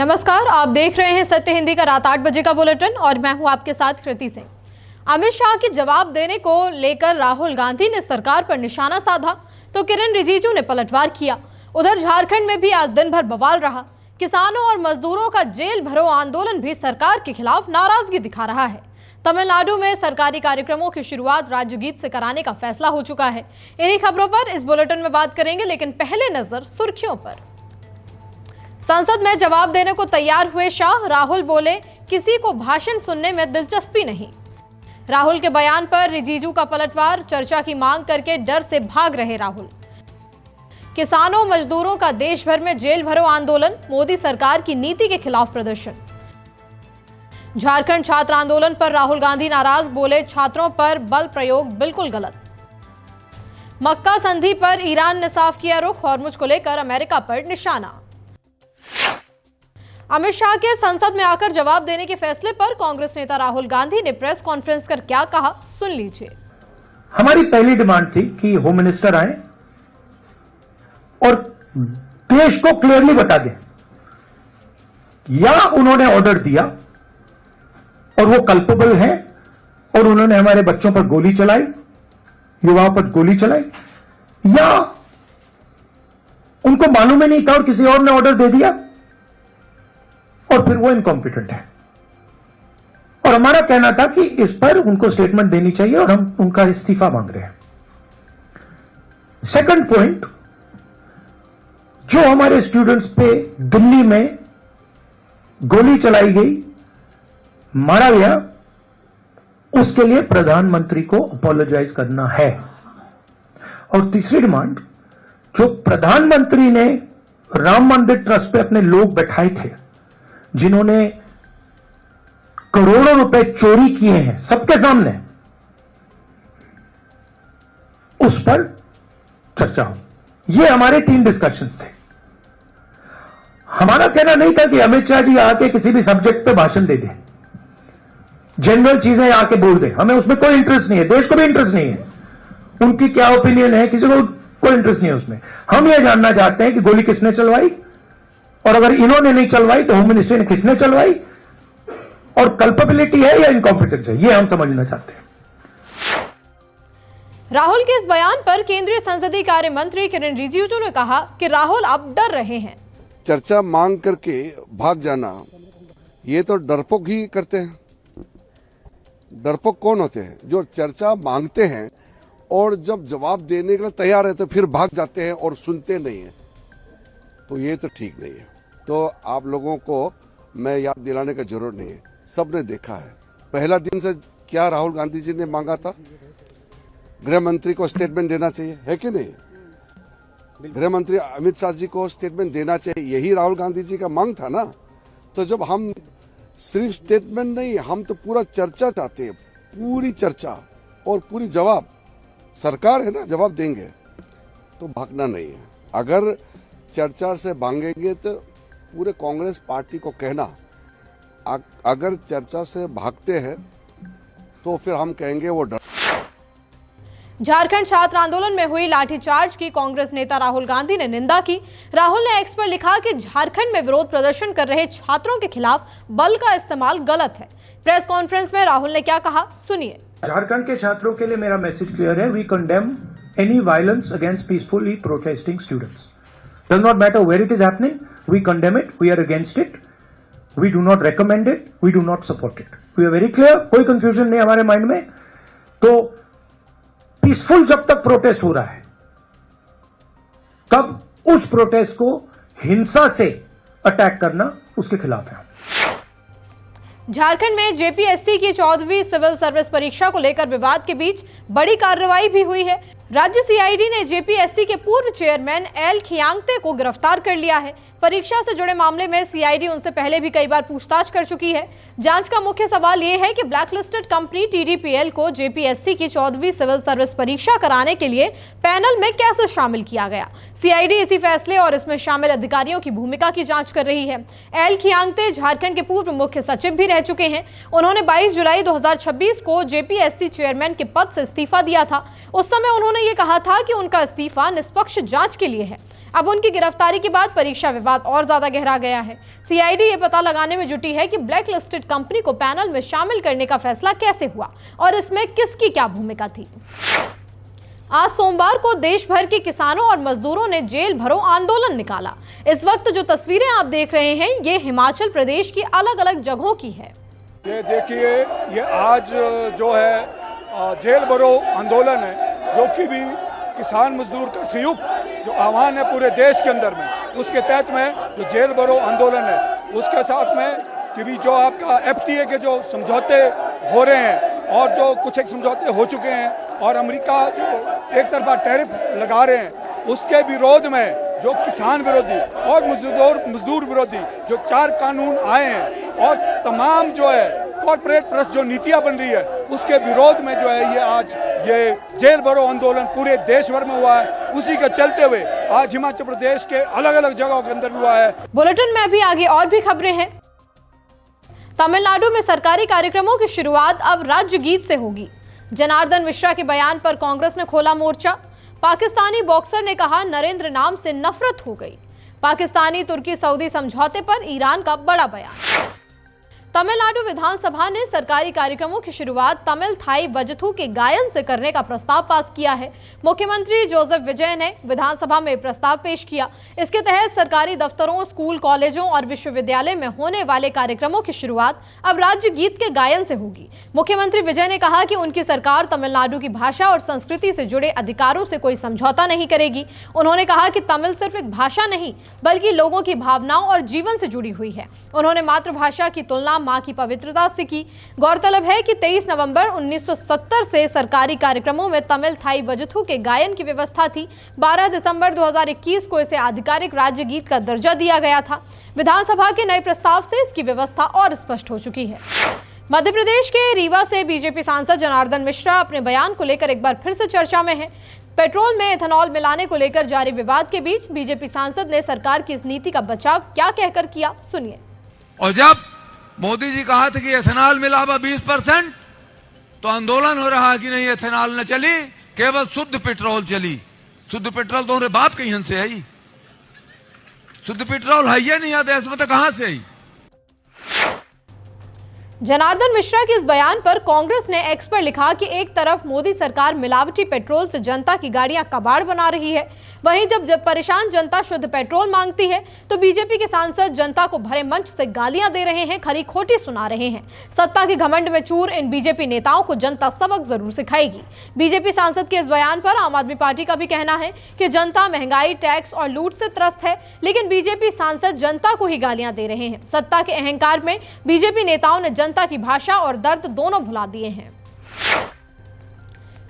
नमस्कार, आप देख रहे हैं सत्य हिंदी का रात 8 बजे का बुलेटिन और मैं हूं आपके साथ कृति सिंह। अमित शाह के जवाब देने को लेकर राहुल गांधी ने सरकार पर निशाना साधा तो किरेन रिजिजू ने पलटवार किया। उधर झारखंड में भी आज दिन भर बवाल रहा। किसानों और मजदूरों का जेल भरो आंदोलन भी सरकार के खिलाफ नाराजगी दिखा रहा है। तमिलनाडु में सरकारी कार्यक्रमों की शुरुआत राज्य गीत से कराने का फैसला हो चुका है। इन्हीं खबरों पर इस बुलेटिन में बात करेंगे, लेकिन पहले नजर सुर्खियों पर। संसद में जवाब देने को तैयार हुए शाह। राहुल बोले, किसी को भाषण सुनने में दिलचस्पी नहीं। राहुल के बयान पर रिजिजू का पलटवार। चर्चा की मांग करके डर से भाग रहे राहुल। किसानों मजदूरों का देश भर में जेल भरो आंदोलन। मोदी सरकार की नीति के खिलाफ प्रदर्शन। झारखंड छात्र आंदोलन पर राहुल गांधी नाराज। बोले, छात्रों पर बल प्रयोग बिल्कुल गलत। मक्का संधि पर ईरान ने साफ किया रुख। हॉर्मुज को लेकर अमेरिका पर निशाना। अमित शाह के संसद में आकर जवाब देने के फैसले पर कांग्रेस नेता राहुल गांधी ने प्रेस कॉन्फ्रेंस कर क्या कहा, सुन लीजिए। हमारी पहली डिमांड थी कि होम मिनिस्टर आए और देश को क्लियरली बता दें या उन्होंने ऑर्डर दिया और वो कल्पेबल हैं और उन्होंने हमारे बच्चों पर गोली चलाई, युवाओं पर गोली चलाई, या उनको मालूम ही नहीं था और किसी और ने ऑर्डर दे दिया और फिर वो इनकॉम्पिटेंट है। और हमारा कहना था कि इस पर उनको स्टेटमेंट देनी चाहिए और हम उनका इस्तीफा मांग रहे हैं। सेकंड पॉइंट, जो हमारे स्टूडेंट्स पे दिल्ली में गोली चलाई गई, मारा गया, उसके लिए प्रधानमंत्री को अपोलोजाइज करना है। और तीसरी डिमांड, जो प्रधानमंत्री ने राम मंदिर ट्रस्ट पे अपने लोग बैठाए थे जिन्होंने करोड़ों रुपए चोरी किए हैं सबके सामने, उस पर चर्चा हो। ये हमारे 3 डिस्कशंस थे। हमारा कहना नहीं था कि अमित शाह जी आके किसी भी सब्जेक्ट पे भाषण दे दें, जनरल चीजें आके बोल दें। हमें उसमें कोई इंटरेस्ट नहीं है, देश को भी इंटरेस्ट नहीं है। उनकी क्या ओपिनियन है, किसी को कोई इंटरेस्ट नहीं है उसमें। हम यह जानना चाहते हैं कि गोली किसने चलवाई, और अगर इन्होंने नहीं चलवाई तो होम मिनिस्ट्री ने किसने चलवाई, और कल्पेबिलिटी है या इनकॉम्पिटेंस है, ये हम समझना चाहते हैं। राहुल के इस बयान पर केंद्रीय संसदीय कार्य मंत्री किरेन रिजिजू ने कहा कि राहुल अब डर रहे हैं। चर्चा मांग करके भाग जाना, ये तो डरपोक ही करते हैं। डरपोक कौन होते हैं? जो चर्चा मांगते हैं और जब जवाब देने के लिए तैयार है तो फिर भाग जाते हैं और सुनते नहीं है। तो ये तो ठीक नहीं है। तो आप लोगों को मैं याद दिलाने का जरूरत नहीं है, सबने देखा है। पहला दिन से क्या राहुल गांधी जी ने मांगा था? गृह मंत्री को स्टेटमेंट देना चाहिए, है कि नहीं? गृह मंत्री अमित शाह जी को स्टेटमेंट देना चाहिए, यही राहुल गांधी जी का मांग था ना। तो जब हम सिर्फ स्टेटमेंट नहीं, हम तो पूरा चर्चा चाहते हैं, पूरी चर्चा और पूरी जवाब। सरकार है ना, जवाब देंगे, तो भागना नहीं है। अगर चर्चा से भागेंगे तो पूरे कांग्रेस पार्टी को कहना, अगर चर्चा से भागते हैं तो फिर हम कहेंगे वो डर। झारखंड छात्र आंदोलन में हुई लाठीचार्ज की कांग्रेस नेता राहुल गांधी ने निंदा की। राहुल ने एक्स पर लिखा कि झारखंड में विरोध प्रदर्शन कर रहे छात्रों के खिलाफ बल का इस्तेमाल गलत है। प्रेस कॉन्फ्रेंस में राहुल ने क्या कहा, सुनिए। झारखंड के छात्रों के लिए मेरा मैसेज क्लियर है। We condemn any violence against peacefully protesting students. Does not matter where it is happening, we condemn it, we are against it, we do not recommend it, we do not support it. We are very clear, कोई confusion नहीं हमारे mind में। तो peaceful जब तक protest हो रहा है, तब उस प्रोटेस्ट को हिंसा से अटैक करना उसके खिलाफ है। झारखंड में जेपीएससी की 14वीं सिविल सर्विस परीक्षा को लेकर विवाद के बीच बड़ी कार्रवाई भी हुई है। राज्य सीआईडी ने जेपीएससी के पूर्व चेयरमैन एल खियांगते को गिरफ्तार कर लिया है। परीक्षा से जुड़े मामले में सीआईडी उनसे पहले भी कई बार पूछताछ कर चुकी है। जांच का मुख्य सवाल यह है कि ब्लैकलिस्टेड कंपनी टीडीपीएल को जेपीएससी की 14वीं सिविल सर्विस परीक्षा कराने के लिए पैनल में कैसे शामिल किया गया। सीआईडी इसी फैसले और इसमें शामिल अधिकारियों की भूमिका की जांच कर रही है। एल खियांगते झारखंड के पूर्व मुख्य सचिव भी रह चुके हैं। उन्होंने 22 जुलाई 2026 को जेपीएससी चेयरमैन के पद से इस्तीफा दिया था। उस समय उन्होंने ये कहा था कि उनका इस्तीफा निष्पक्ष जांच के लिए है। अब उनकी गिरफ्तारी के बाद परीक्षा विवाद और ज्यादा गहरा गया है। सीआईडी ये पता लगाने में जुटी है कि ब्लैक लिस्टेड कंपनी को पैनल में शामिल करने का फैसला कैसे हुआ और इसमें किसकी क्या भूमिका थी। आज सोमवार को देश भर के किसानों और मजदूरों ने जेल भरो आंदोलन निकाला। इस वक्त जो तस्वीरें आप देख रहे हैं ये हिमाचल प्रदेश की अलग अलग जगहों की है। ये देखिए, ये आज जो है जेल भरो आंदोलन है, जो कि भी किसान मजदूर का संयुक्त जो आह्वान है पूरे देश के अंदर में, उसके तहत में जो जेल भरो आंदोलन है, उसके साथ में कि भी जो आपका एफटीए के जो समझौते हो रहे हैं और जो कुछ एक समझौते हो चुके हैं और अमेरिका जो एक तरफा टैरिफ लगा रहे हैं, उसके विरोध में जो किसान विरोधी और मजदूर विरोधी जो 4 कानून आए हैं और तमाम जो है कॉर्पोरेट प्लस जो नीतियां बन रही है, उसके विरोध में जो है ये आज ये जेल भरो आंदोलन पूरे देश भर में हुआ है। उसी के चलते हुए आज हिमाचल प्रदेश के अलग अलग जगहों के अंदर हुआ है। बुलेटिन में अभी आगे और भी खबरें हैं। तमिलनाडु में सरकारी कार्यक्रमों की शुरुआत अब राज्य गीत से होगी। जनार्दन मिश्रा के बयान पर कांग्रेस ने खोला मोर्चा। पाकिस्तानी बॉक्सर ने कहा नरेंद्र नाम से नफरत हो गई। पाकिस्तानी तुर्की सऊदी समझौते पर ईरान का बड़ा बयान। तमिलनाडु विधानसभा ने सरकारी कार्यक्रमों की शुरुआत तमिल थाई वजथू के गायन से करने का प्रस्ताव पास किया है। मुख्यमंत्री जोसेफ विजय ने विधानसभा में प्रस्ताव पेश किया। इसके तहत सरकारी दफ्तरों, स्कूल, कॉलेजों और विश्वविद्यालय में होने वाले कार्यक्रमों की शुरुआत अब राज्य गीत के गायन से होगी। मुख्यमंत्री विजय ने कहा कि उनकी सरकार तमिलनाडु की भाषा और संस्कृति से जुड़े अधिकारों से कोई समझौता नहीं करेगी। उन्होंने कहा कि तमिल सिर्फ एक भाषा नहीं बल्कि लोगों की भावनाओं और जीवन से जुड़ी हुई है। उन्होंने मातृभाषा की तुलना मां की पवित्रता से की। गौरतलब है कि 23 नवंबर 1970 से सरकारी कार्यक्रमों में तमिल थाई वजथू के गायन की व्यवस्था थी। 12 दिसंबर 2021 को इसे आधिकारिक राज्य गीत का दर्जा दिया गया था। विधानसभा के नए प्रस्ताव से इसकी व्यवस्था और स्पष्ट हो चुकी है। मध्य प्रदेश के रीवा से बीजेपी सांसद जनार्दन मिश्रा अपने बयान को लेकर एक बार फिर से चर्चा में है। पेट्रोल में एथेनॉल मिलाने को लेकर जारी विवाद के बीच बीजेपी सांसद ने सरकार की इस नीति का बचाव क्या कहकर किया, सुनिए। और जब मोदी जी कहा था कि एथेनॉल मिला 20%, तो आंदोलन हो रहा कि नहीं एथेनॉल न चली, केवल शुद्ध पेट्रोल चली। शुद्ध पेट्रोल तो बाप कहीं से आई, शुद्ध पेट्रोल है ही नहीं आता, इसमें तो कहां से आई। जनार्दन मिश्रा के इस बयान पर कांग्रेस ने एक्स पर लिखा कि एक तरफ मोदी सरकार मिलावटी पेट्रोल से जनता की गाड़ियां कबाड़ बना रही है, वहीं जब परेशान जनता शुद्ध पेट्रोल मांगती है तो बीजेपी के सांसद जनता को भरे मंच से गालियां दे रहे हैं, खरी खोटी सुना रहे हैं। सत्ता के घमंड में चूर इन बीजेपी नेताओं को जनता सबक जरूर सिखाएगी। बीजेपी सांसद के इस बयान पर आम आदमी पार्टी का भी कहना है कि जनता महंगाई, टैक्स और लूट से त्रस्त है, लेकिन बीजेपी सांसद जनता को ही गालियां दे रहे हैं। सत्ता के अहंकार में बीजेपी नेताओं ने जनता की भाषा और दर्द दोनों भुला दिए हैं।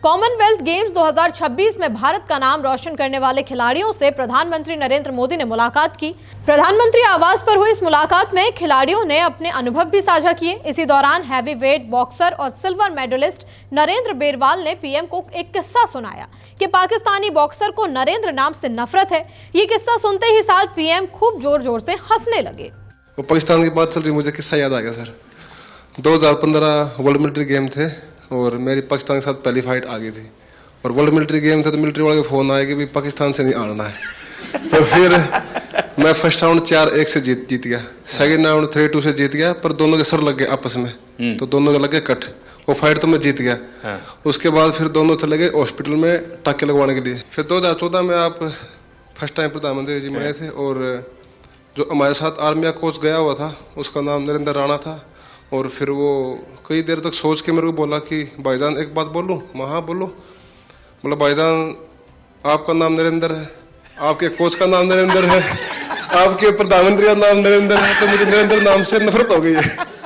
कॉमनवेल्थ गेम्स 2026 में भारत का नाम रोशन करने वाले खिलाड़ियों से प्रधानमंत्री नरेंद्र मोदी ने मुलाकात की। प्रधानमंत्री आवास पर हुई इस मुलाकात में खिलाड़ियों ने अपने अनुभव भी साझा किए। इसी दौरान हैवी वेट बॉक्सर और सिल्वर मेडलिस्ट नरेंद्र बेरवाल ने पीएम को एक किस्सा सुनाया कि पाकिस्तानी बॉक्सर को नरेंद्र नाम से नफरत है। ये किस्सा सुनते ही साथ पीएम खूब जोर जोर से हंसने लगे। वो पाकिस्तान की बात चल रही, मुझे किस्सा याद आ गया सर। 2015 वर्ल्ड मिलिट्री गेम थे और मेरी पाकिस्तान के साथ पहली फाइट आ गई थी और वर्ल्ड मिलिट्री गेम थे तो मिलिट्री वाले को फोन आया कि भी पाकिस्तान से नहीं आना है। तो फिर मैं फर्स्ट राउंड 4-1 से जीत गया, सेकंड राउंड 3-2 से जीत गया, पर दोनों के सर लग गए आपस में, तो दोनों के लग गए कट। वो फाइट तो मैं जीत गया। उसके बाद फिर दोनों चले गए हॉस्पिटल में टाके लगवाने के लिए। फिर 2014 में आप फर्स्ट टाइम प्रधानमंत्री जी बने थे और जो हमारे साथ आर्मी का कोच गया हुआ था उसका नाम नरेंद्र राणा था। और फिर वो कई देर तक सोच के मेरे को बोला कि भाईजान एक बात बोलूं? मैं हाँ बोलो। बोला भाईजान आपका नाम नरेंद्र है, आपके कोच का नाम नरेंद्र है, आपके प्रधानमंत्री का नाम नरेंद्र है, तो मुझे नरेंद्र नाम से नफरत हो गई है।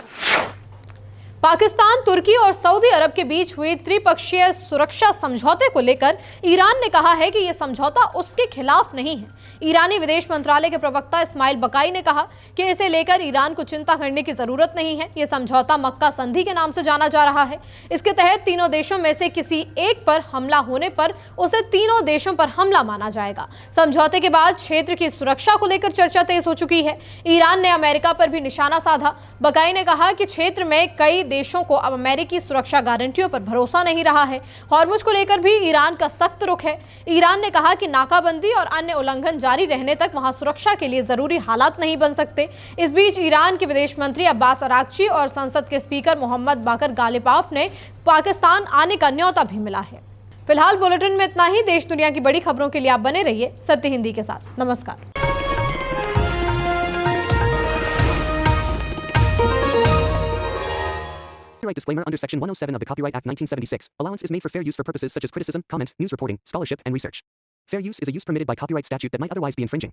पाकिस्तान, तुर्की और सऊदी अरब के बीच हुए त्रिपक्षीय सुरक्षा समझौते को लेकर ईरान ने कहा है कि यह समझौता उसके खिलाफ नहीं है। ईरानी विदेश मंत्रालय के प्रवक्ता इस्माइल बकाई ने कहा कि इसे लेकर ईरान को चिंता करने की जरूरत नहीं है। यह समझौता मक्का संधि के नाम से जाना जा रहा है। इसके तहत तीनों देशों में से किसी एक पर हमला होने पर उसे तीनों देशों पर हमला माना जाएगा। समझौते के बाद क्षेत्र की सुरक्षा को लेकर चर्चा तेज हो चुकी है। ईरान ने अमेरिका पर भी निशाना साधा। बकाई ने कहा कि क्षेत्र में कई देशों को अब अमेरिकी सुरक्षा गारंटियों पर भरोसा नहीं रहा है। हॉर्मुज को लेकर भी ईरान का सख्त रुख है। ईरान ने कहा कि नाकाबंदी और अन्य उल्लंघन जारी रहने तक वहां सुरक्षा के लिए जरूरी हालात नहीं बन सकते। इस बीच ईरान के विदेश मंत्री अब्बास अरागची और संसद के स्पीकर मोहम्मद बाकर गालिबाफ ने पाकिस्तान आने का न्योता भी मिला है। फिलहाल बुलेटिन में इतना ही। देश दुनिया की बड़ी खबरों के लिए आप बने रहिए सत्य हिंदी के साथ। नमस्कार। Copyright disclaimer under Section 107 of the Copyright Act 1976. Allowance is made for fair use for purposes such as criticism, comment, news reporting, scholarship, and research. Fair use is a use permitted by copyright statute that might otherwise be infringing.